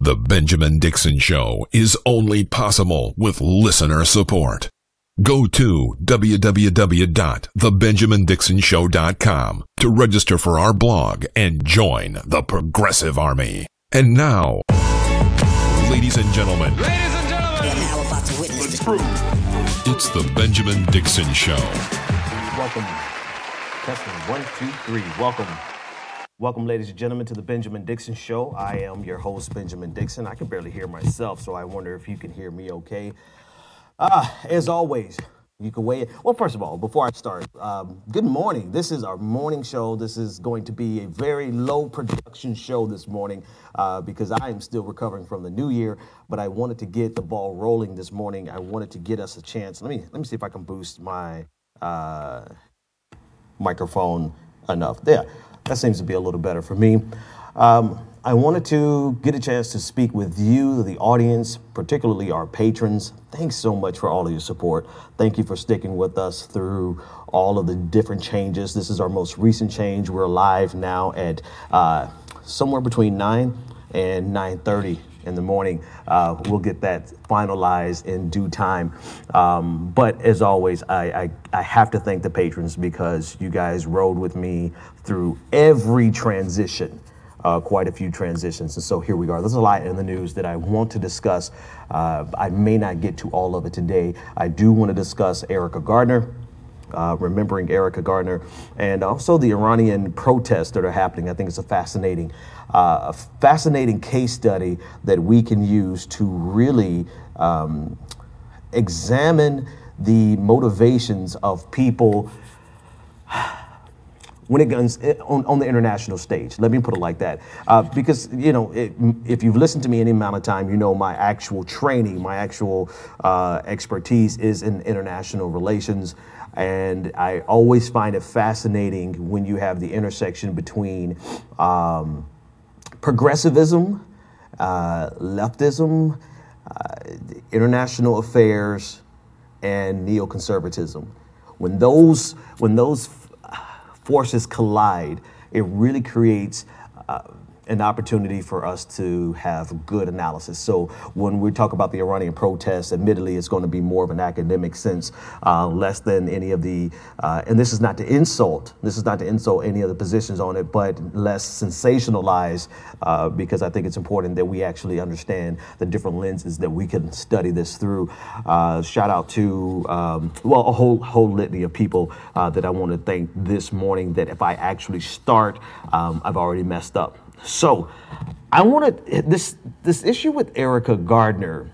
The Benjamin Dixon Show is only possible with listener support. Go to www.thebenjamindixonshow.com to register for our blog and join the Progressive Army. And now, ladies and gentlemen, You're now about to witness the truth. It's the Benjamin Dixon Show. Welcome. Testing 1, 2, 3. Welcome. Welcome, ladies and gentlemen, to the Benjamin Dixon Show. I am your host, Benjamin Dixon. I can barely hear myself, so I wonder if you can hear me okay. As always, you can weigh it. Well, first of all, before I start, good morning. This is our morning show. This is going to be a very low production show this morning because I am still recovering from the new year, but I wanted to get the ball rolling this morning. I wanted to get us a chance. Let me see if I can boost my microphone enough. There. That seems to be a little better for me. I wanted to get a chance to speak with you, the audience, particularly our patrons. Thanks so much for all of your support. Thank you for sticking with us through all of the different changes. This is our most recent change. We're live now at somewhere between 9 and 9:30 in the morning. We'll get that finalized in due time. But as always, I have to thank the patrons because you guys rode with me through every transition, quite a few transitions. And so here we are. There's a lot in the news that I want to discuss. I may not get to all of it today. I do want to discuss Erica Garner. Remembering Erica Garner, and also the Iranian protests that are happening. I think it's a fascinating case study that we can use to really examine the motivations of people when it comes on the international stage. Let me put it like that. Because, you know, if you've listened to me any amount of time, you know my actual training, my actual expertise is in international relations. And I always find it fascinating when you have the intersection between progressivism, leftism, international affairs, and neoconservatism. When those forces collide, it really creates an opportunity for us to have good analysis. So when we talk about the Iranian protests, admittedly, it's going to be more of an academic sense, less than any of the, and this is not to insult any of the positions on it, but less sensationalized, because I think it's important that we actually understand the different lenses that we can study this through. Shout out to, well, a whole litany of people that I want to thank this morning that if I actually start, I've already messed up. So I want to, this issue with Erica Garner,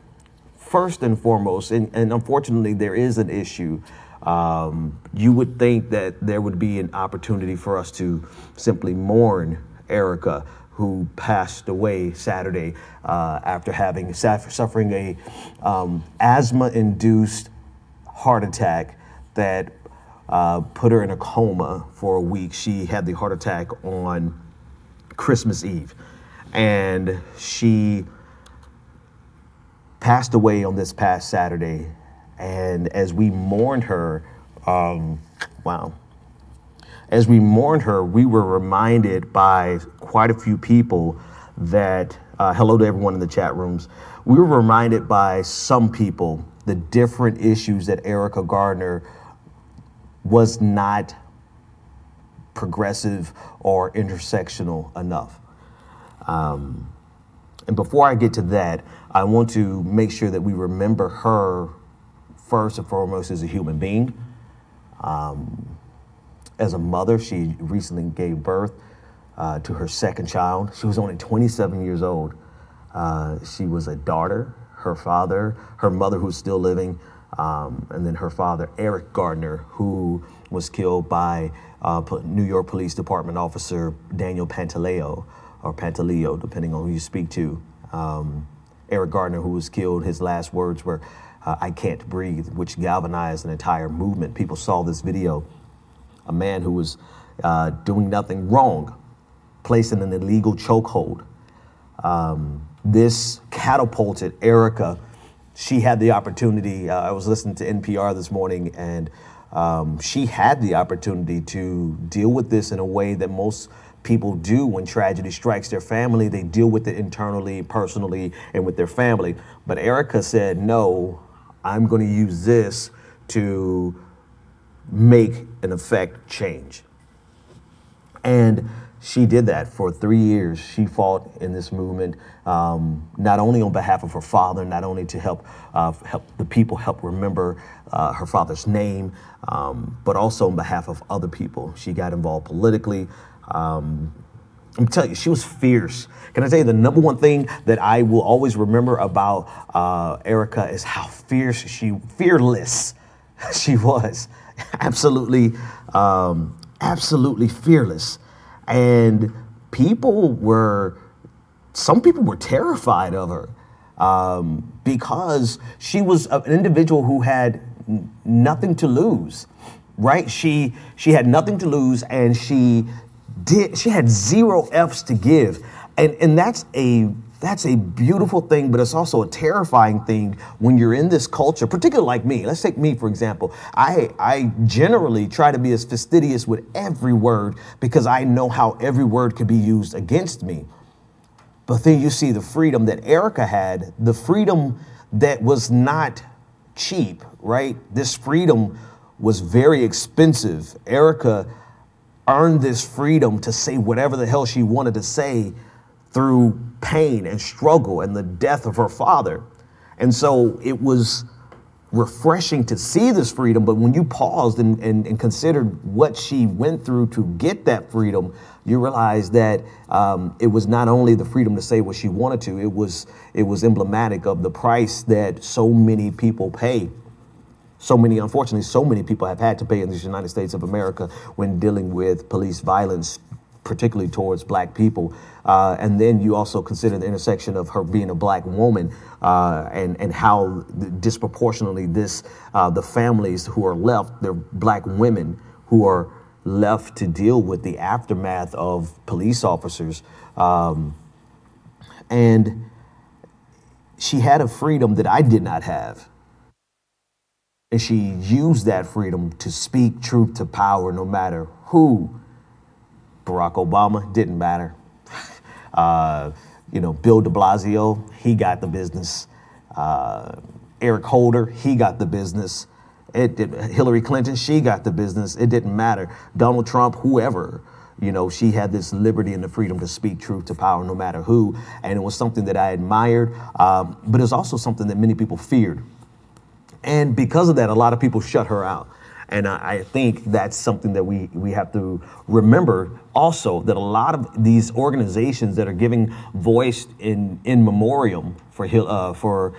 first and foremost, and unfortunately there is an issue. You would think that there would be an opportunity for us to simply mourn Erica, who passed away Saturday after suffering a asthma-induced heart attack that put her in a coma for a week. She had the heart attack on Christmas Eve, and she passed away on this past Saturday. And as we mourned her, as we mourned her, we were reminded by quite a few people that, hello to everyone in the chat rooms, we were reminded by some people the different issues that Erica Garner was not progressive or intersectional enough. And before I get to that, I want to make sure that we remember her first and foremost as a human being. As a mother, she recently gave birth to her second child. She was only 27 years old. She was a daughter, her father, her mother who's still living, and then her father, Eric Garner, who was killed by New York Police Department officer Daniel Pantaleo, or Pantaleo, depending on who you speak to. Eric Garner, who was killed, his last words were, "I can't breathe," which galvanized an entire movement. People saw this video. A man who was doing nothing wrong, placed in an illegal chokehold. This catapulted Erica. She had the opportunity. I was listening to NPR this morning, and she had the opportunity to deal with this in a way that most people do when tragedy strikes their family. They deal with it internally, personally, and with their family. But Erica said, no, I'm going to use this to make an effect change. And she did that for 3 years. She fought in this movement, not only on behalf of her father, not only to help the people help remember her father's name, but also on behalf of other people. She got involved politically. I'm telling you, she was fierce. Can I tell you the number one thing that I will always remember about Erica is how fearless she was. Absolutely, absolutely fearless. And some people were terrified of her because she was an individual who had nothing to lose, right? She had nothing to lose, and she had 0 F's to give. And that's a beautiful thing, but it's also a terrifying thing when you're in this culture, particularly like me. Let's take me, for example. I generally try to be as fastidious with every word because I know how every word could be used against me. But then you see the freedom that Erica had, the freedom that was not cheap, right? This freedom was very expensive. Erica earned this freedom to say whatever the hell she wanted to say through pain and struggle and the death of her father. And so it was refreshing to see this freedom. But when you paused and considered what she went through to get that freedom, you realize that it was not only the freedom to say what she wanted to, it was emblematic of the price that so many people pay. Unfortunately, so many people have had to pay in the United States of America when dealing with police violence, particularly towards black people. And then you also consider the intersection of her being a black woman and how disproportionately the families who are left, they're black women who are left to deal with the aftermath of police officers. And she had a freedom that I did not have. And she used that freedom to speak truth to power, no matter who. Barack Obama, didn't matter. Bill de Blasio, he got the business. Eric Holder, he got the business. Hillary Clinton, she got the business. It didn't matter. Donald Trump, whoever, she had this liberty and the freedom to speak truth to power, no matter who. And it was something that I admired, but it's also something that many people feared. And because of that, a lot of people shut her out. And I think that's something that we have to remember also, that a lot of these organizations that are giving voice in memoriam for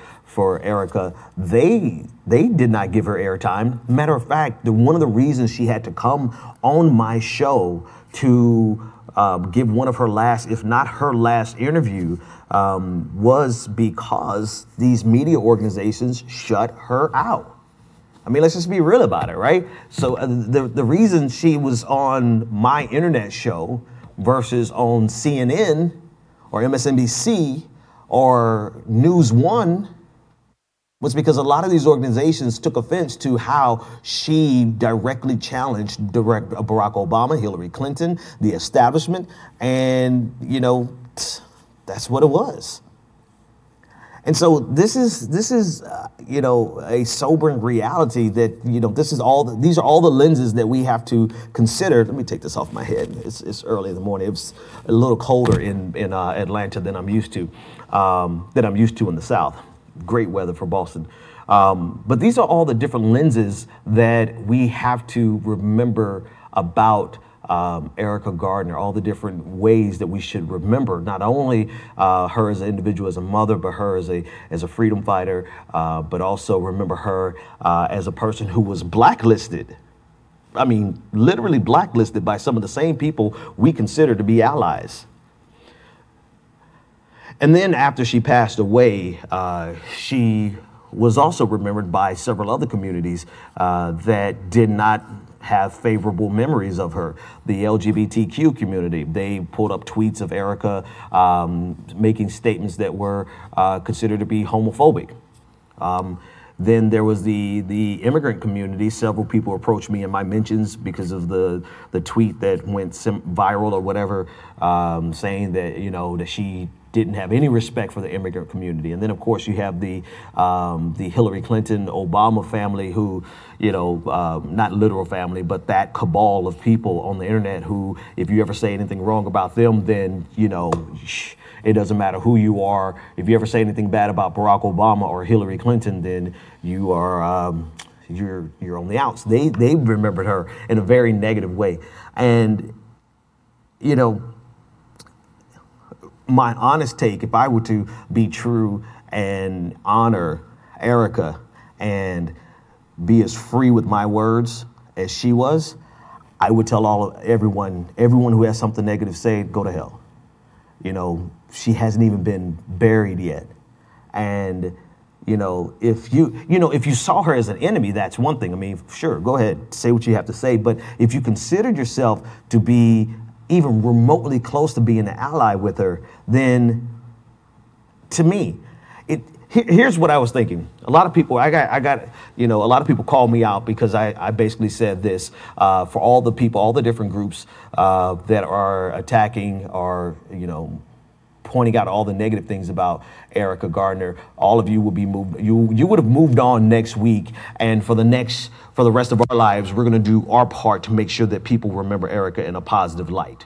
Erica, they did not give her airtime. Matter of fact, one of the reasons she had to come on my show to give one of her last, if not her last interview, was because these media organizations shut her out. I mean, let's just be real about it, right? So the reason she was on my internet show versus on CNN or MSNBC or News One was because a lot of these organizations took offense to how she directly challenged Barack Obama, Hillary Clinton, the establishment, and, that's what it was. And so this is a sobering reality that, these are all the lenses that we have to consider. Let me take this off my head. It's early in the morning. It's a little colder in Atlanta than I'm used to in the South. Great weather for Boston. But these are all the different lenses that we have to remember about Erica Garner, all the different ways that we should remember not only her as an individual, as a mother, but her as a freedom fighter, but also remember her as a person who was blacklisted. I mean, literally blacklisted by some of the same people we consider to be allies. And then after she passed away, she was also remembered by several other communities that did not have favorable memories of her. The LGBTQ community, they pulled up tweets of Erica making statements that were considered to be homophobic. Then there was the immigrant community. Several people approached me in my mentions because of the tweet that went viral or whatever, saying that, you know, that she didn't have any respect for the immigrant community. And then, of course, you have the Hillary Clinton, Obama family who, you know, not literal family, but that cabal of people on the internet who, if you ever say anything wrong about them, then, you know, it doesn't matter who you are. If you ever say anything bad about Barack Obama or Hillary Clinton, then you are, you're on the outs. They remembered her in a very negative way. And, you know, my honest take, if I were to be true and honor Erica and be as free with my words as she was, I would tell everyone who has something negative to say, go to hell. You know, she hasn't even been buried yet. And, you know, if you saw her as an enemy, that's one thing. I mean, sure, go ahead, say what you have to say. But if you considered yourself to be even remotely close to being an ally with her, then to me, here's what I was thinking. A lot of people, a lot of people called me out because I basically said this, for all the people, all the different groups that are attacking or, you know, pointing out all the negative things about Erica Garner. All of you will be moved. You would have moved on next week, and for the rest of our lives, we're going to do our part to make sure that people remember Erica in a positive light.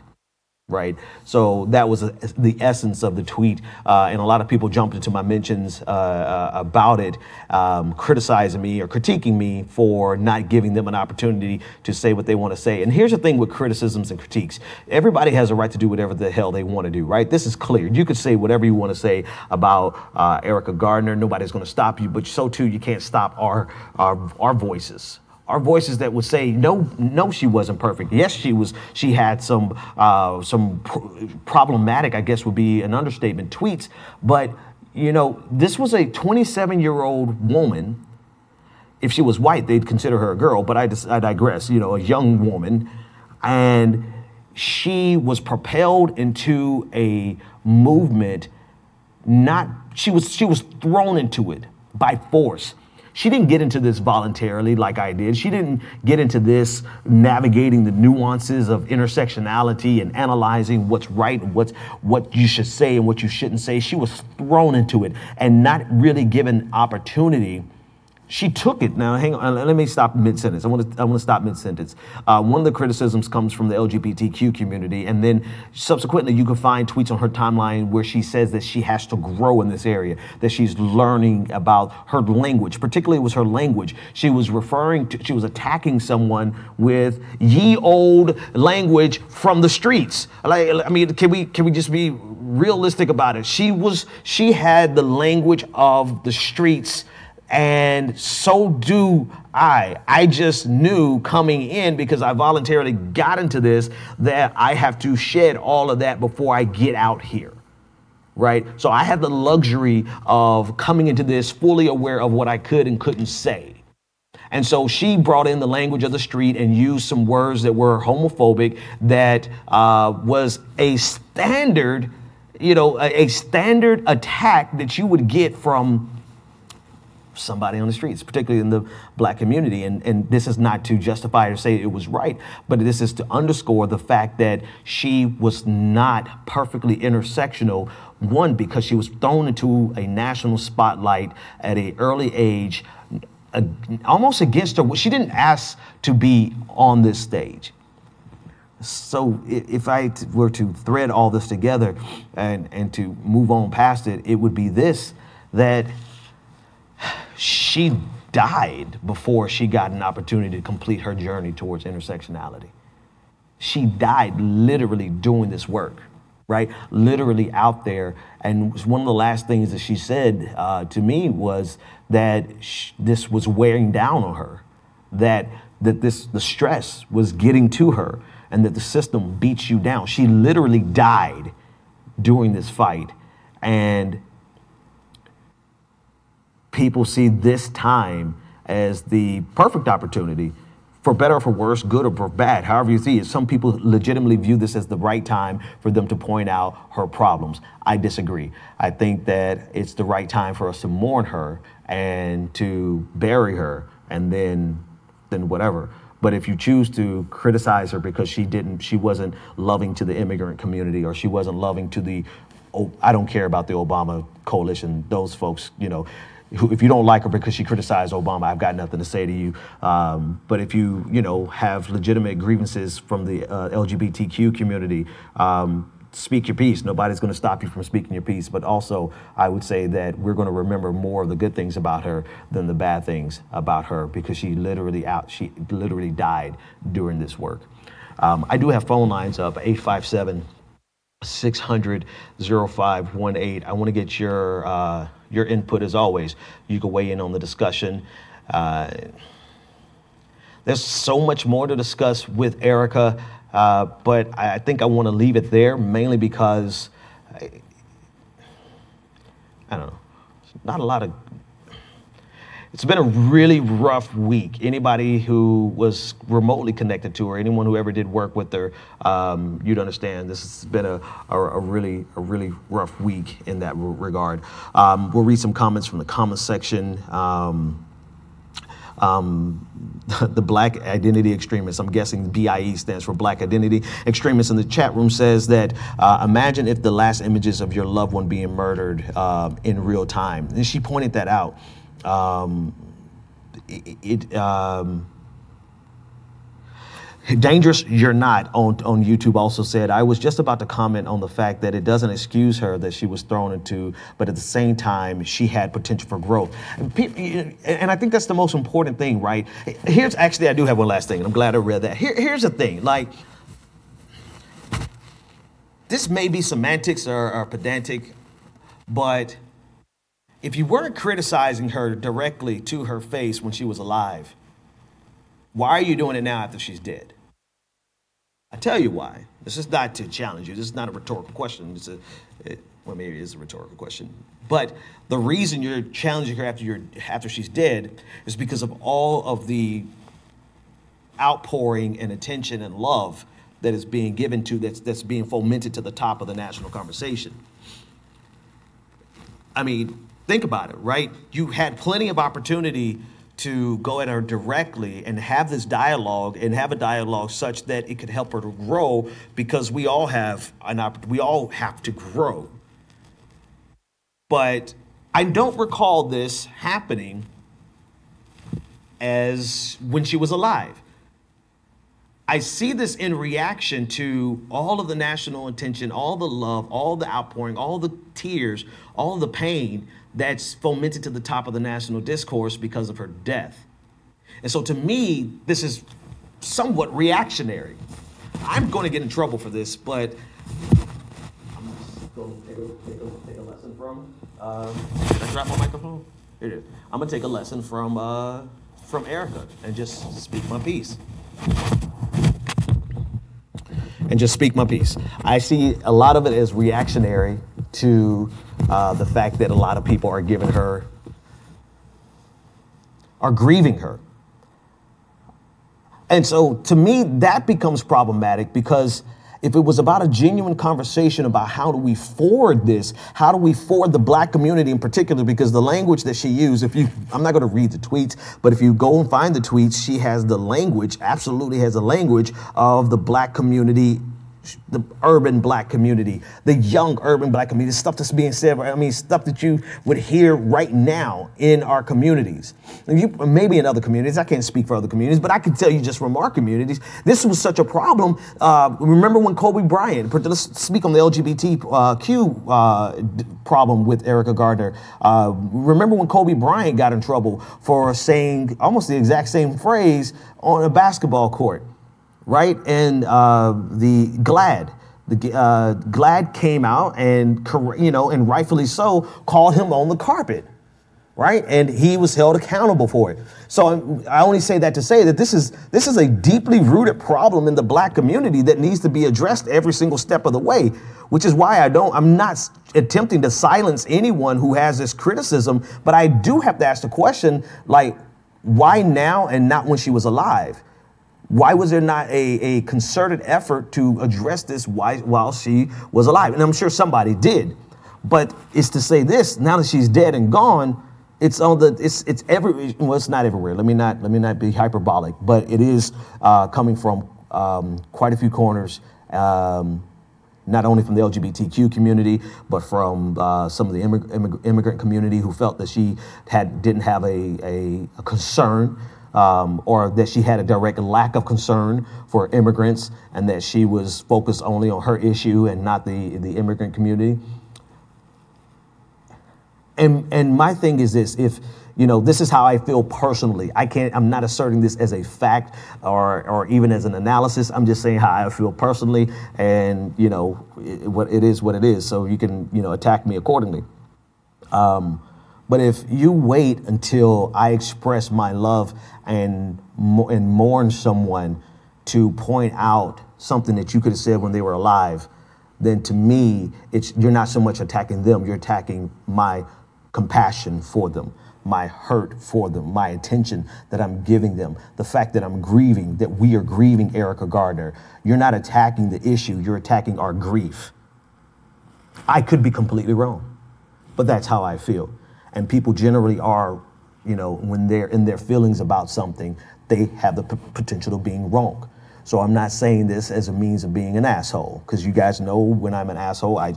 Right. So that was the essence of the tweet. And a lot of people jumped into my mentions about it, criticizing me or critiquing me for not giving them an opportunity to say what they want to say. And here's the thing with criticisms and critiques. Everybody has a right to do whatever the hell they want to do. Right. This is clear. You could say whatever you want to say about Erica Garner. Nobody's going to stop you. But so, too, you can't stop our voices. Our voices that would say, no, she wasn't perfect. Yes, she was. She had some problematic, I guess would be an understatement, tweets. But, you know, this was a 27-year-old woman. If she was white, they'd consider her a girl. But I digress. You know, a young woman. And she was propelled into a movement. She was thrown into it by force. She didn't get into this voluntarily like I did. She didn't get into this navigating the nuances of intersectionality and analyzing what's right and what you should say and what you shouldn't say. She was thrown into it and not really given opportunity. She took it. Now, hang on. Let me stop mid-sentence. I want to stop mid-sentence. One of the criticisms comes from the LGBTQ community, and then subsequently you can find tweets on her timeline where she says that she has to grow in this area, that she's learning about her language. Particularly, it was her language. She was attacking someone with ye old language from the streets. Like, I mean, can we just be realistic about it? She had the language of the streets. And so do I. I just knew coming in, because I voluntarily got into this, that I have to shed all of that before I get out here. Right? So I had the luxury of coming into this fully aware of what I could and couldn't say. And so she brought in the language of the street and used some words that were homophobic, that was a standard, a standard attack that you would get from somebody on the streets, particularly in the black community. And this is not to justify or say it was right, but this is to underscore the fact that she was not perfectly intersectional. One, because she was thrown into a national spotlight at an early age, almost against her. She didn't ask to be on this stage. So if I were to thread all this together and to move on past it, it would be this, that she died before she got an opportunity to complete her journey towards intersectionality. She died literally doing this work, right? Literally out there. And one of the last things that she said to me was that this was wearing down on her, that the stress was getting to her, and that the system beats you down. She literally died during this fight. And people see this time as the perfect opportunity for better or for worse, good or for bad, however you see it. Some people legitimately view this as the right time for them to point out her problems. I disagree. I think that it's the right time for us to mourn her and to bury her, and then whatever. But if you choose to criticize her because she wasn't loving to the immigrant community, or she wasn't loving to the, I don't care about the Obama coalition, those folks, you know, if you don't like her because she criticized Obama, I've got nothing to say to you. But if you have legitimate grievances from the LGBTQ community, speak your piece. Nobody's going to stop you from speaking your piece. But also, I would say that we're going to remember more of the good things about her than the bad things about her, because she literally died doing this work. I do have phone lines up, 857-600-0518. I want to get your input as always. You can weigh in on the discussion. There's so much more to discuss with Erica, but I think I want to leave it there, mainly because I don't know, not a lot of. It's been a really rough week. Anybody who was remotely connected to her, anyone who ever did work with her, you'd understand this has been a really rough week in that regard. We'll read some comments from the comment section. The Black Identity Extremists, I'm guessing BIE stands for Black Identity Extremists, in the chat room says that imagine if the last images of your loved one being murdered in real time. And she pointed that out. Dangerous You're Not on YouTube also said, I was just about to comment on the fact that it doesn't excuse her that she was thrown into, but at the same time, she had potential for growth. And I think that's the most important thing, right? Here's actually, I do have one last thing, and I'm glad I read that. Here's the thing, like, this may be semantics or pedantic, but if you weren't criticizing her directly to her face when she was alive, why are you doing it now after she's dead? I tell you why. This is not to challenge you. This is not a rhetorical question. Well, maybe it is a rhetorical question. But the reason you're challenging her after she's dead is because of all of the outpouring and attention and love that is being given to, that's being fomented to the top of the national conversation. I mean, think about it, right? You had plenty of opportunity to go at her directly and have this dialogue, and have a dialogue such that it could help her to grow, because we all have to grow. But I don't recall this happening as when she was alive. I see this in reaction to all of the national attention, all the love, all the outpouring, all the tears, all the pain that's fomented to the top of the national discourse because of her death. And so to me, this is somewhat reactionary. I'm going to get in trouble for this, but I'm just going to take a lesson from, did I drop my microphone? Here it is. I'm going to take a lesson from Erica and just speak my piece. I see a lot of it as reactionary to the fact that a lot of people are grieving her. And so to me, that becomes problematic, because if it was about a genuine conversation about how do we forward this, how do we forward the Black community in particular, because the language that she used, I'm not going to read the tweets, but if you go and find the tweets, she has the language, absolutely has the language of the Black community, the urban Black community, the young urban Black community, stuff that's being said, I mean, stuff that you would hear right now in our communities. Maybe in other communities, I can't speak for other communities, but I can tell you just from our communities, this was such a problem. Remember when Kobe Bryant, let's speak on the LGBTQ problem with Erica Garner. Remember when Kobe Bryant got in trouble for saying almost the exact same phrase on a basketball court? Right, and the GLAAD came out and, and rightfully so, called him on the carpet, right? And he was held accountable for it. So I only say that to say that this is a deeply rooted problem in the Black community that needs to be addressed every single step of the way, which is why I'm not attempting to silence anyone who has this criticism, but I do have to ask the question, like, why now and not when she was alive? Why was there not a concerted effort to address this while she was alive? And I'm sure somebody did. But it's to say this, now that she's dead and gone, it's on the it's every well, it's not everywhere. Let me not be hyperbolic, but it is coming from quite a few corners, not only from the LGBTQ community, but from some of the immigrant community who felt that she didn't have a concern, or that she had a direct lack of concern for immigrants, and that she was focused only on her issue and not the immigrant community. And my thing is this: if this is how I feel personally. I'm not asserting this as a fact or even as an analysis. I'm just saying how I feel personally, and what it is. So you can attack me accordingly. But if you wait until I express my love and mourn someone to point out something that you could have said when they were alive, then to me, you're not so much attacking them. You're attacking my compassion for them, my hurt for them, my attention that I'm giving them, the fact that I'm grieving, that we are grieving Erica Garner. You're not attacking the issue, you're attacking our grief. I could be completely wrong, but that's how I feel. And people generally are, when they're in their feelings about something, they have the potential of being wrong. So I'm not saying this as a means of being an asshole, because you guys know when I'm an asshole, I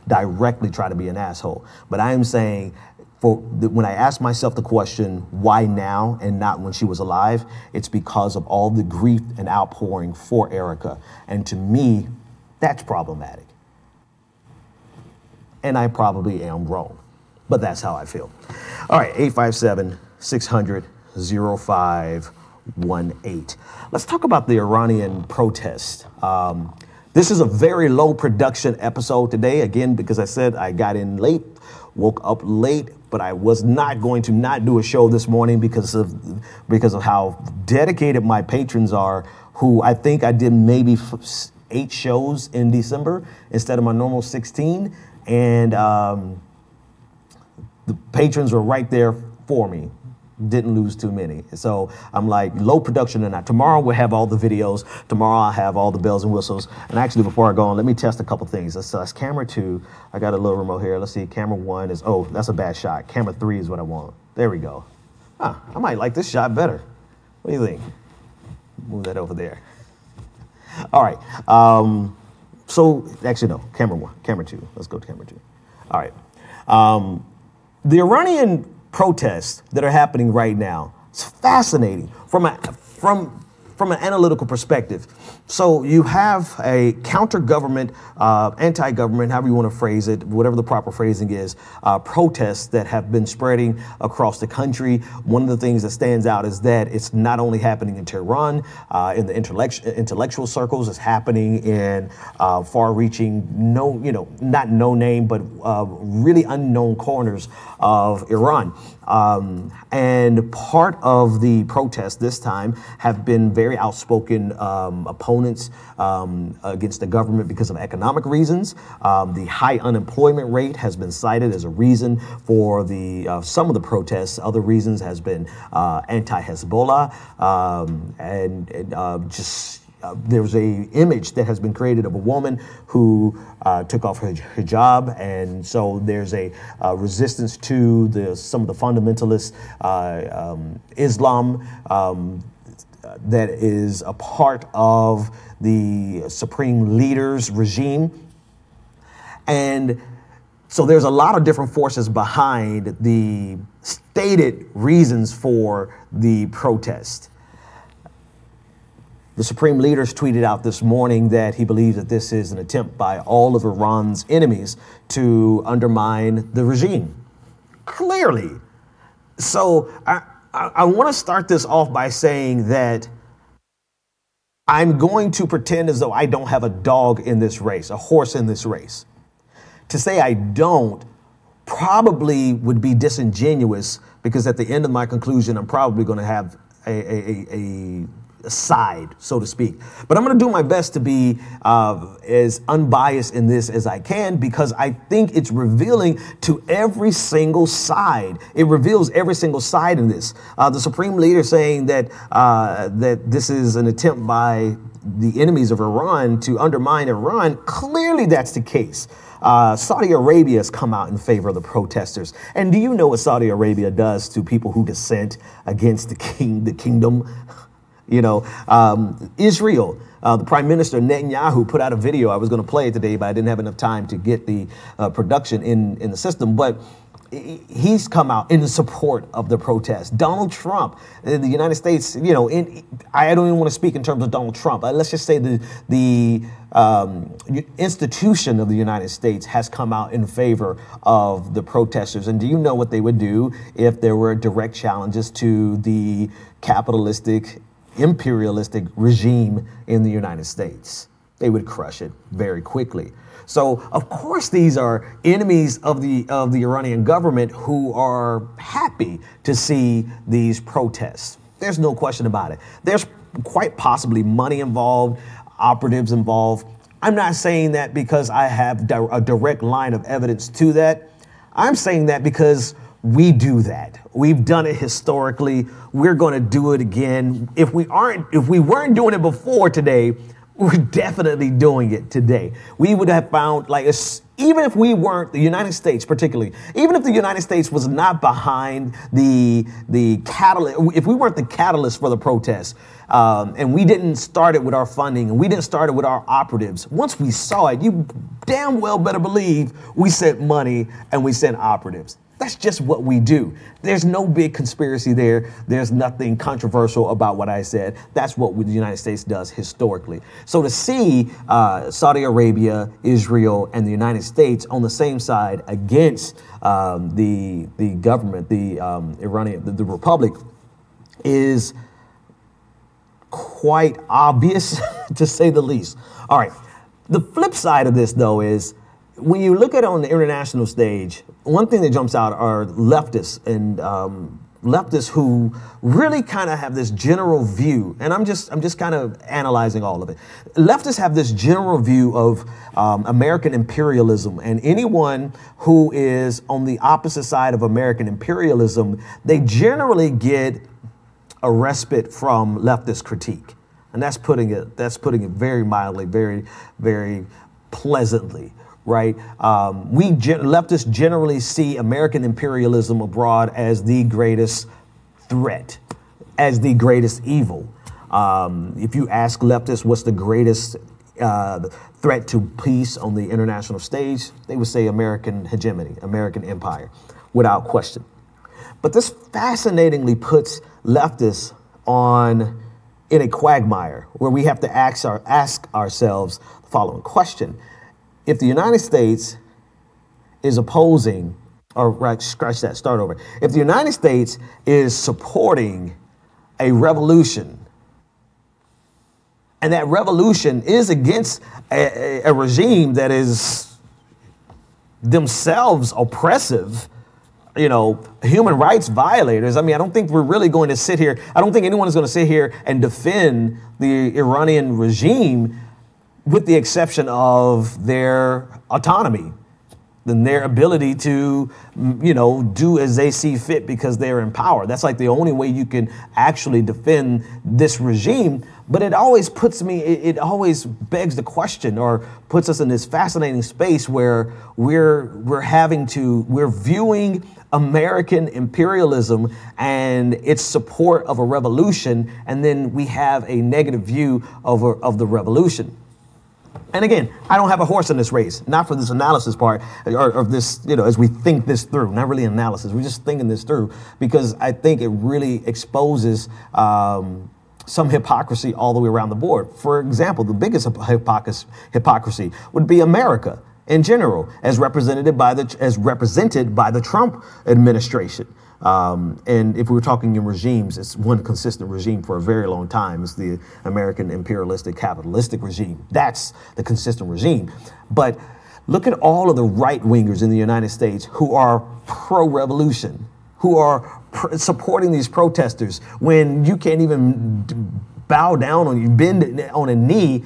directly try to be an asshole. But I am saying when I ask myself the question, why now and not when she was alive, it's because of all the grief and outpouring for Erica. And to me, that's problematic. And I probably am wrong, but that's how I feel. All right, 857-600-0518. Let's talk about the Iranian protest. This is a very low production episode today, again, because I said I got in late, woke up late, but I was not going to not do a show this morning because of how dedicated my patrons are, who I think I did maybe 8 shows in December instead of my normal 16. And the patrons were right there for me. Didn't lose too many. So I'm like, low production or not. Tomorrow we'll have all the videos. Tomorrow I'll have all the bells and whistles. And actually, before I go on, let me test a couple things. That's camera 2. I got a little remote here. Let's see. Camera 1 is, oh, that's a bad shot. Camera 3 is what I want. There we go. Huh, I might like this shot better. What do you think? Move that over there. All right. So actually, no, camera 1, camera 2. Let's go to camera 2. All right. The Iranian protests that are happening right now, it's fascinating from an analytical perspective. So you have a counter-government, anti-government, however you want to phrase it, whatever the proper phrasing is, protests that have been spreading across the country. One of the things that stands out is that it's not only happening in Tehran, in the intellectual circles, it's happening in far-reaching, not no name, but really unknown corners of Iran. And part of the protests this time have been very outspoken opponents against the government because of economic reasons. The high unemployment rate has been cited as a reason for some of the protests. Other reasons has been anti-Hezbollah there's a image that has been created of a woman who took off her hijab, and so there's a resistance to some of the fundamentalist Islam that is a part of the supreme leader's regime. And so there's a lot of different forces behind the stated reasons for the protest. The supreme leaders tweeted out this morning that he believes that this is an attempt by all of Iran's enemies to undermine the regime. Clearly. So I want to start this off by saying that I'm going to pretend as though I don't have a dog in this race, a horse in this race. To say I don't probably would be disingenuous, because at the end of my conclusion, I'm probably going to have a side, so to speak. But I'm going to do my best to be as unbiased in this as I can, because I think it's revealing to every single side. It reveals every single side in this. The Supreme Leader saying that that this is an attempt by the enemies of Iran to undermine Iran. Clearly that's the case. Saudi Arabia has come out in favor of the protesters. And do you know what Saudi Arabia does to people who dissent against the kingdom? You know, Israel, the Prime Minister Netanyahu put out a video. I was going to play it today, but I didn't have enough time to get the production in the system. But he's come out in support of the protest. Donald Trump, the United States, you know, I don't even want to speak in terms of Donald Trump. Let's just say the institution of the United States has come out in favor of the protesters. And do you know what they would do if there were direct challenges to the capitalistic, imperialistic regime in the United States? They would crush it very quickly. So, of course, these are enemies of the Iranian government who are happy to see these protests. There's no question about it. There's quite possibly money involved, operatives involved. I'm not saying that because I have a direct line of evidence to that. I'm saying that because we do that. We've done it historically. We're going to do it again. If we weren't doing it before today, we're definitely doing it today. We would have found, like, even if we weren't, the United States particularly, even if the United States was not behind the catalyst, if we weren't the catalyst for the protests, and we didn't start it with our funding, and we didn't start it with our operatives, once we saw it, you damn well better believe we sent money and we sent operatives. That's just what we do. There's no big conspiracy there. There's nothing controversial about what I said. That's what the United States does historically. So to see Saudi Arabia, Israel, and the United States on the same side against the government, the Iranian, the Republic, is quite obvious, to say the least. All right. The flip side of this, though, is when you look at it on the international stage, one thing that jumps out are leftists and leftists who really kind of have this general view, and I'm just kind of analyzing all of it. Leftists have this general view of American imperialism, and anyone who is on the opposite side of American imperialism, they generally get a respite from leftist critique, and that's putting it very mildly, very, very pleasantly. Right. Leftists generally see American imperialism abroad as the greatest threat, as the greatest evil. If you ask leftists what's the greatest threat to peace on the international stage, they would say American hegemony, American empire, without question. But this fascinatingly puts leftists in a quagmire where we have to ask ourselves the following question. If the United States is opposing, or right, scratch that, start over. If the United States is supporting a revolution, and that revolution is against a regime that is themselves oppressive, you know, human rights violators. I mean, I don't think we're really going to sit here. I don't think anyone is going to sit here and defend the Iranian regime, with the exception of their autonomy and their ability to, you know, do as they see fit because they're in power. That's like the only way you can actually defend this regime. But it always it always begs the question, or puts us in this fascinating space where we're viewing American imperialism and its support of a revolution, and then we have a negative view of the revolution. And again, I don't have a horse in this race, not for this analysis part, or this, you know, as we think this through, not really analysis, we're just thinking this through, because I think it really exposes some hypocrisy all the way around the board. For example, the biggest hypocrisy would be America in general, as represented by the Trump administration. And if we were talking in regimes, it's one consistent regime for a very long time. It's the American imperialistic capitalistic regime. That's the consistent regime. But look at all of the right-wingers in the United States who are pro-revolution, who are supporting these protesters when you can't even bow down on you, bend on a knee.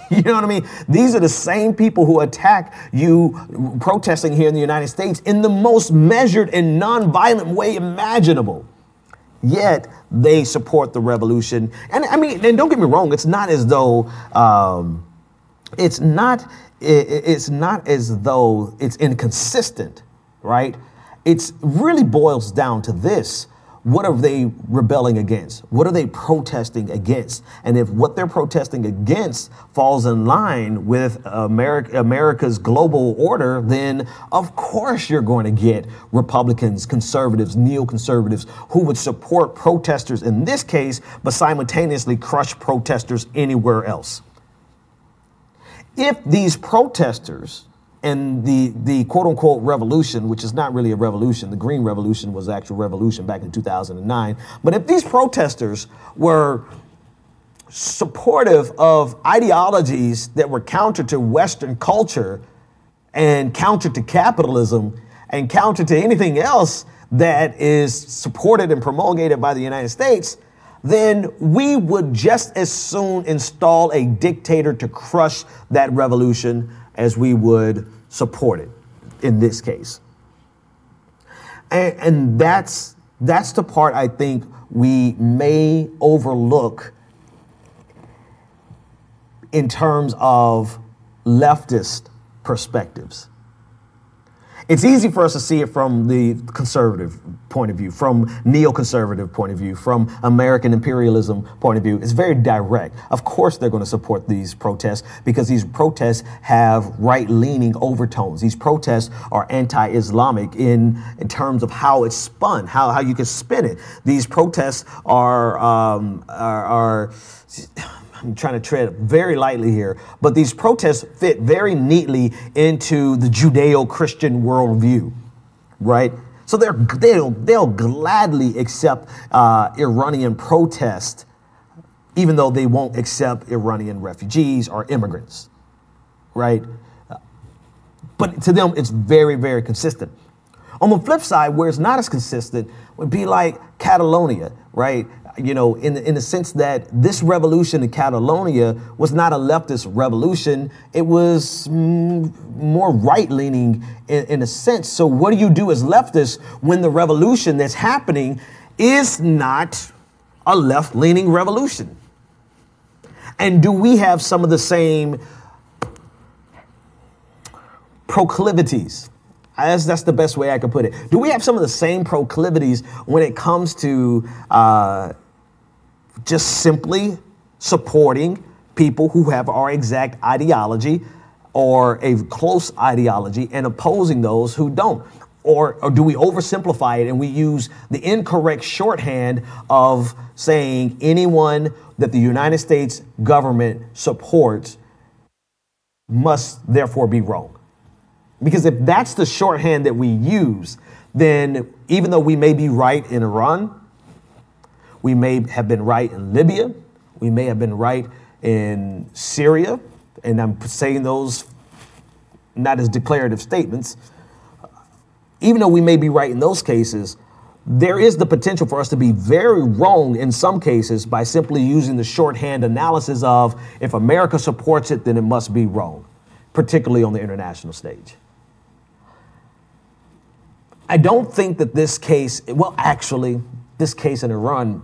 You know what I mean? These are the same people who attack you protesting here in the United States in the most measured and nonviolent way imaginable. Yet they support the revolution. And I mean, and don't get me wrong, it's not as though it's not as though it's inconsistent, right? It really boils down to this. What are they rebelling against? What are they protesting against? And if what they're protesting against falls in line with America's global order, then of course you're going to get Republicans, conservatives, neoconservatives who would support protesters in this case, but simultaneously crush protesters anywhere else. If these protesters and the quote unquote revolution, which is not really a revolution, the Green Revolution was the actual revolution back in 2009. But if these protesters were supportive of ideologies that were counter to Western culture and counter to capitalism and counter to anything else that is supported and promulgated by the United States, then we would just as soon install a dictator to crush that revolution as we would support it in this case. And that's the part I think we may overlook in terms of leftist perspectives. It's easy for us to see it from the conservative point of view, from neoconservative point of view, from American imperialism point of view. It's very direct. Of course, they're going to support these protests because these protests have right-leaning overtones. These protests are anti-Islamic in terms of how it's spun, how you can spin it. These protests are I'm trying to tread very lightly here, but these protests fit very neatly into the Judeo-Christian worldview, right? So they'll gladly accept Iranian protest, even though they won't accept Iranian refugees or immigrants, right? But to them, it's very, very consistent. On the flip side, where it's not as consistent would be like Catalonia, right? You know, in the sense that this revolution in Catalonia was not a leftist revolution. It was more right-leaning in a sense. So what do you do as leftists when the revolution that's happening is not a left-leaning revolution? And do we have some of the same proclivities? That's the best way I could put it. Do we have some of the same proclivities when it comes to just simply supporting people who have our exact ideology or a close ideology and opposing those who don't? Or do we oversimplify it and we use the incorrect shorthand of saying anyone that the United States government supports must therefore be wrong? Because if that's the shorthand that we use, then even though we may be right in Iran, we may have been right in Libya, we may have been right in Syria, and I'm saying those not as declarative statements. Even though we may be right in those cases, there is the potential for us to be very wrong in some cases by simply using the shorthand analysis of if America supports it, then it must be wrong, particularly on the international stage. I don't think that this case, well, actually, this case in Iran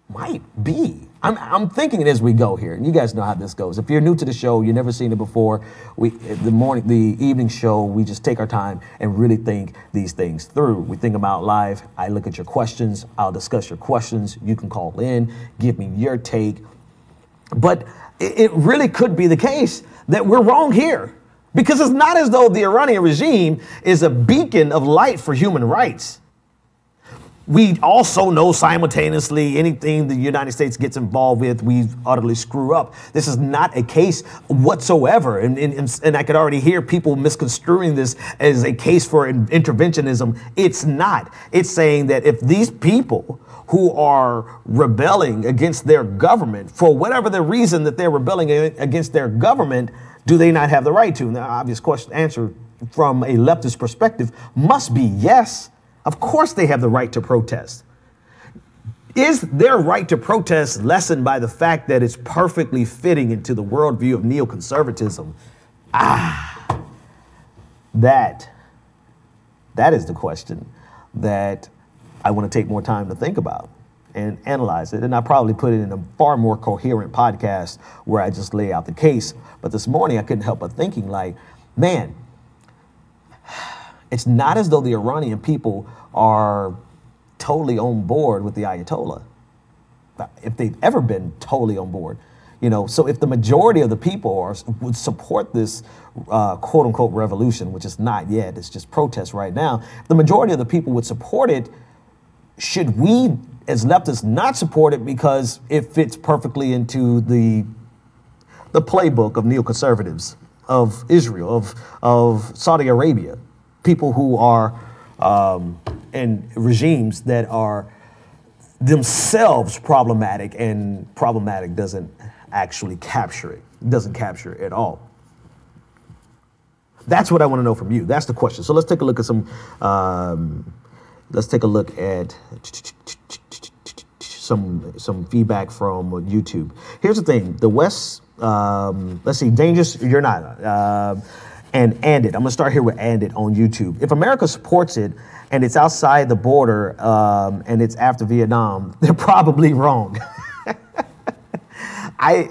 might be. I'm thinking it as we go here. You guys know how this goes. If you're new to the show, you've never seen it before, the evening show, we just take our time and really think these things through. We think about live. I look at your questions. I'll discuss your questions. You can call in, give me your take. But it really could be the case that we're wrong here, because it's not as though the Iranian regime is a beacon of light for human rights. We also know simultaneously anything the United States gets involved with, we utterly screw up. This is not a case whatsoever. And I could already hear people misconstruing this as a case for interventionism. It's not. It's saying that if these people who are rebelling against their government, for whatever the reason that they're rebelling against their government, do they not have the right to? And the obvious answer from a leftist perspective must be yes. Of course they have the right to protest. Is their right to protest lessened by the fact that it's perfectly fitting into the worldview of neoconservatism? That is the question that I want to take more time to think about and analyze it. And I probably put it in a far more coherent podcast where I just lay out the case. But this morning I couldn't help but thinking like, man, it's not as though the Iranian people are totally on board with the Ayatollah, if they've ever been totally on board. You know, so if the majority of the people would support this quote unquote revolution, which is not yet, it's just protest right now, if the majority of the people would support it, should we as leftists not support it because it fits perfectly into the playbook of neoconservatives, of Israel, of Saudi Arabia, people who are in regimes that are themselves problematic, and problematic doesn't actually capture it. It doesn't capture it at all. That's what I want to know from you. That's the question. So let's take a look at some, let's take a look at some feedback from YouTube. Here's the thing, the West, let's see, dangerous, you're not, and it. I'm gonna start here with and it on YouTube. If America supports it and it's outside the border and it's after Vietnam, they're probably wrong. I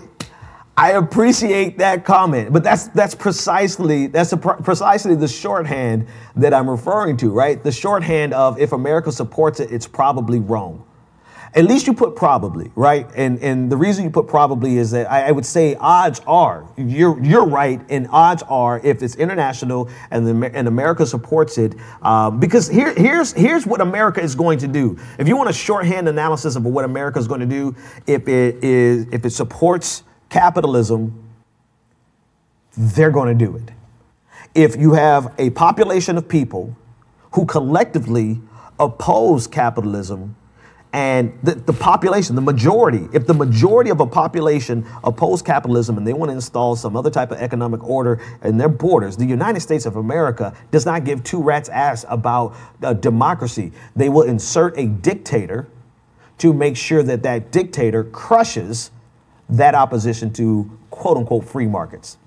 appreciate that comment, but that's precisely the shorthand that I'm referring to, right? The shorthand of if America supports it, it's probably wrong. At least you put probably, right? And the reason you put probably is that I would say odds are, you're right, and odds are if it's international and America supports it, because here's what America is going to do. If you want a shorthand analysis of what America is going to do, if it supports capitalism, they're going to do it. If you have a population of people who collectively oppose capitalism, and the population, the majority, if the majority of a population oppose capitalism and they want to install some other type of economic order in their borders, the United States of America does not give two rats' ass about democracy. They will insert a dictator to make sure that that dictator crushes that opposition to quote unquote free markets.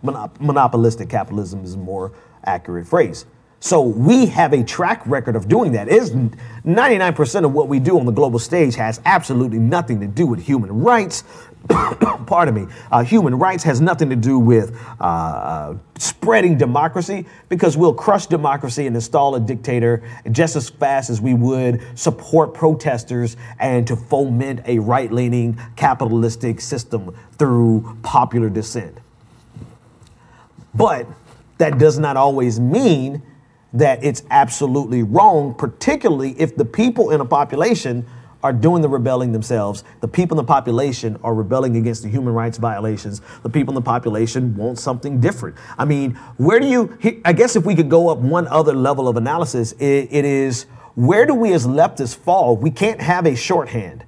Monopolistic capitalism is a more accurate phrase. So we have a track record of doing that. 99% of what we do on the global stage has absolutely nothing to do with human rights. Pardon me. Human rights has nothing to do with spreading democracy, because we'll crush democracy and install a dictator just as fast as we would support protesters and to foment a right-leaning capitalistic system through popular dissent. But that does not always mean that it's absolutely wrong, particularly if the people in a population are doing the rebelling themselves. The people in the population are rebelling against the human rights violations. The people in the population want something different. I mean, I guess if we could go up one other level of analysis, it is, where do we as leftists fall? We can't have a shorthand.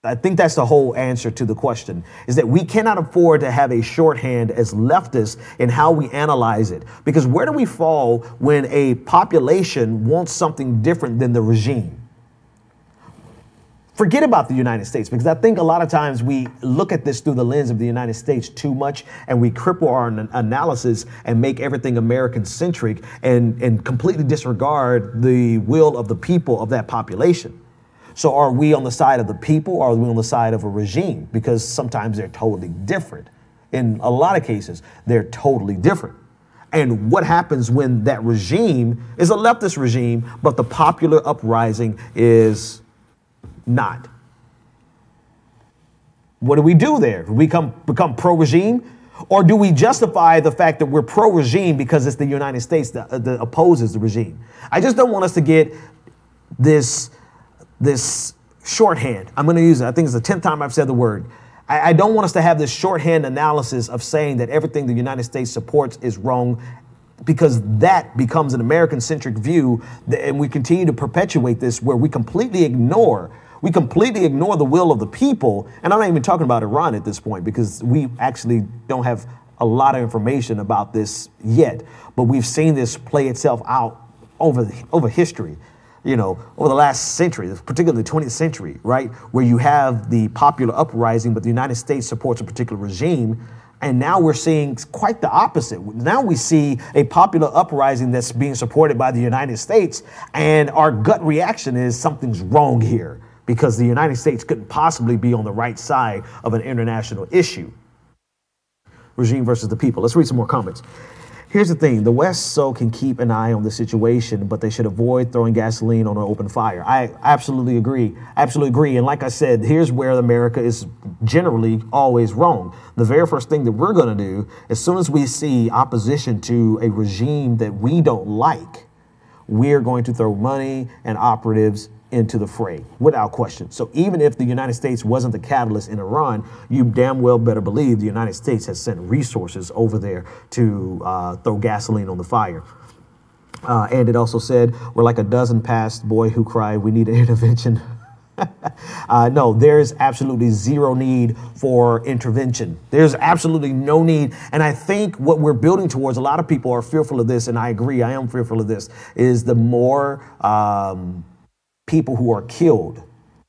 I think that's the whole answer to the question, is that we cannot afford to have a shorthand as leftists in how we analyze it. Because where do we fall when a population wants something different than the regime? Forget about the United States, because I think a lot of times we look at this through the lens of the United States too much, and we cripple our analysis and make everything American-centric and completely disregard the will of the people of that population. So are we on the side of the people, or are we on the side of a regime? Because sometimes they're totally different. In a lot of cases, they're totally different. And what happens when that regime is a leftist regime, but the popular uprising is not? What do we do there? Do we become pro-regime? Or do we justify the fact that we're pro-regime because it's the United States that opposes the regime? I just don't want us to get this shorthand. I'm going to use it. I think it's the 10th time I've said the word. I don't want us to have this shorthand analysis of saying that everything the United States supports is wrong, because that becomes an American-centric view, and we continue to perpetuate this where we completely ignore the will of the people. And I'm not even talking about Iran at this point, because we actually don't have a lot of information about this yet, but we've seen this play itself out over history. over the last century, particularly the 20th century, right, where you have the popular uprising, but the United States supports a particular regime. And now we're seeing quite the opposite. Now we see a popular uprising that's being supported by the United States, and our gut reaction is something's wrong here because the United States couldn't possibly be on the right side of an international issue. Regime versus the people. Let's read some more comments. Here's the thing. The West can keep an eye on the situation, but they should avoid throwing gasoline on an open fire. I absolutely agree. Absolutely agree. And like I said, here's where America is generally always wrong. The very first thing that we're going to do, as soon as we see opposition to a regime that we don't like, we're going to throw money and operatives into the fray without question. So even if the United States wasn't the catalyst in Iran, you damn well better believe the United States has sent resources over there to throw gasoline on the fire. And it also said, we're like a dozen past boy who cried, we need an intervention. No, there's absolutely zero need for intervention. There's absolutely no need. And I think what we're building towards, a lot of people are fearful of this, and I agree, I am fearful of this, is the more people who are killed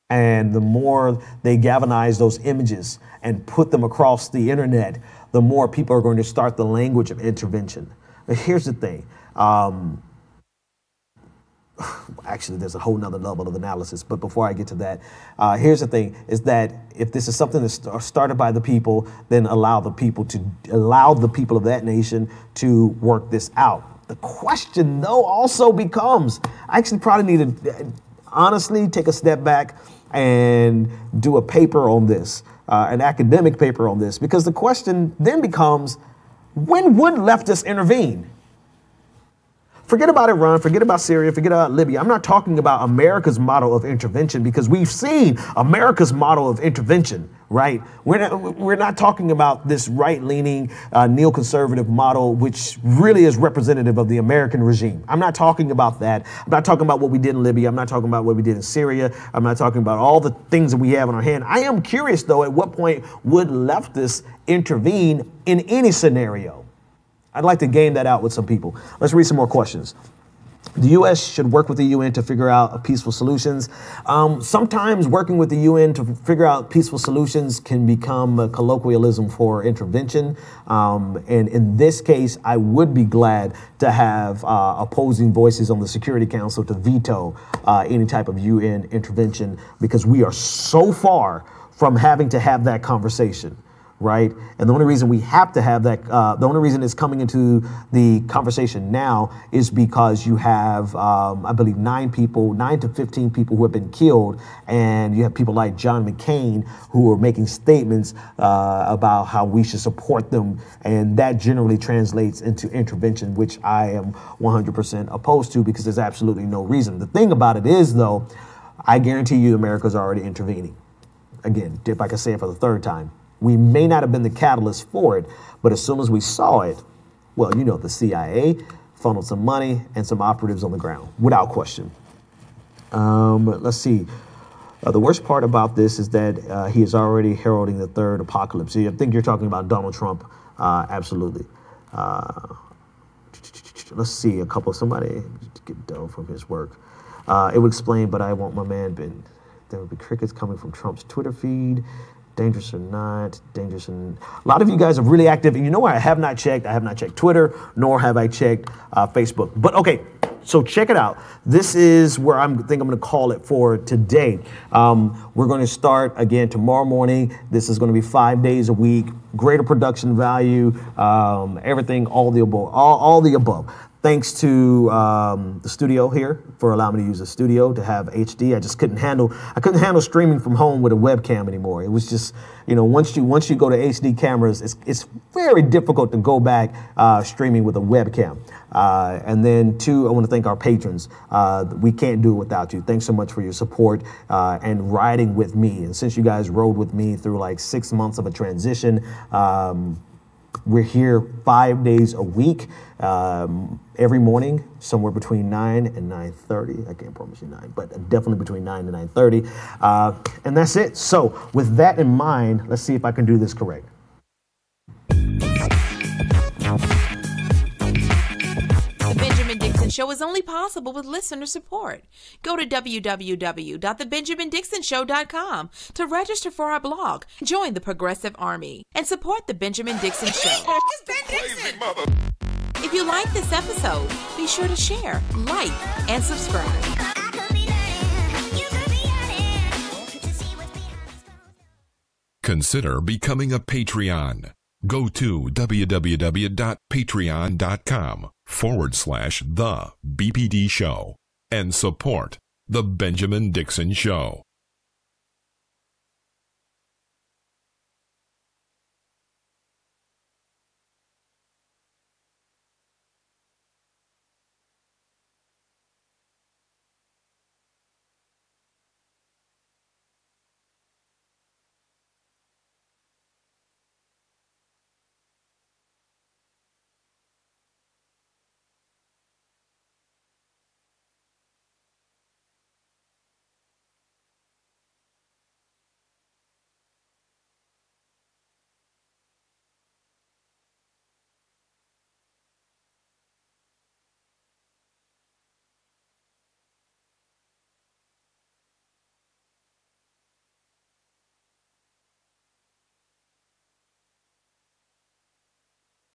and the more they galvanize those images and put them across the internet, the more people are going to start the language of intervention. But here's the thing. Actually, there's a whole nother level of analysis. But before I get to that, here's the thing is that if this is something that's started by the people, then allow the people of that nation to work this out. The question, though, also becomes, I actually probably need to honestly take a step back and do a paper on this, an academic paper on this, because the question then becomes, when would leftists intervene? Forget about Iran, forget about Syria, forget about Libya. I'm not talking about America's model of intervention, because we've seen America's model of intervention, right? We're not talking about this right-leaning neoconservative model, which really is representative of the American regime. I'm not talking about that. I'm not talking about what we did in Libya. I'm not talking about what we did in Syria. I'm not talking about all the things that we have in our hand. I am curious, though, at what point would leftists intervene in any scenario? I'd like to game that out with some people. Let's read some more questions. The U.S. should work with the UN to figure out peaceful solutions. Sometimes working with the UN to figure out peaceful solutions can become a colloquialism for intervention. And in this case, I would be glad to have opposing voices on the Security Council to veto any type of UN intervention, because we are so far from having to have that conversation. Right. And the only reason we have to have that, the only reason it's coming into the conversation now is because you have, I believe, 9 to 15 people who have been killed. And you have people like John McCain who are making statements about how we should support them. And that generally translates into intervention, which I am 100% opposed to, because there's absolutely no reason. The thing about it is, though, I guarantee you America's already intervening. Again, if I can say it for the third time. We may not have been the catalyst for it, but as soon as we saw it, well, you know, the CIA funneled some money and some operatives on the ground, without question. Let's see. The worst part about this is that he is already heralding the third apocalypse. I think you're talking about Donald Trump. Absolutely. Let's see. Somebody get Doe from his work. It would explain, but I want my man Ben. There will be crickets coming from Trump's Twitter feed. Dangerous or not, dangerous. And a lot of you guys are really active. And you know what? I have not checked Twitter, nor have I checked Facebook. But OK, so check it out. This is where I think I'm going to call it for today. We're going to start again tomorrow morning. This is going to be 5 days a week. Greater production value, everything, all the above, all the above. Thanks to the studio here for allowing me to use the studio to have HD. I couldn't handle streaming from home with a webcam anymore. It was just, you know, once you go to HD cameras, it's very difficult to go back streaming with a webcam. And then 2, I want to thank our patrons. We can't do it without you. Thanks so much for your support and riding with me. And since you guys rode with me through like 6 months of a transition, we're here 5 days a week, every morning, somewhere between 9 and 9:30. I can't promise you 9, but definitely between 9 and 9:30. And that's it. So with that in mind, let's see if I can do this correct. The Benjamin Dixon Show. Show is only possible with listener support. Go to www.thebenjamindixonshow.com to register for our blog, join the Progressive Army, and support The Benjamin Dixon Show. It's Ben Dixon. If you like this episode, be sure to share, like, and subscribe. Consider becoming a Patreon. Go to www.patreon.com/The BPD Show and support The Benjamin Dixon Show.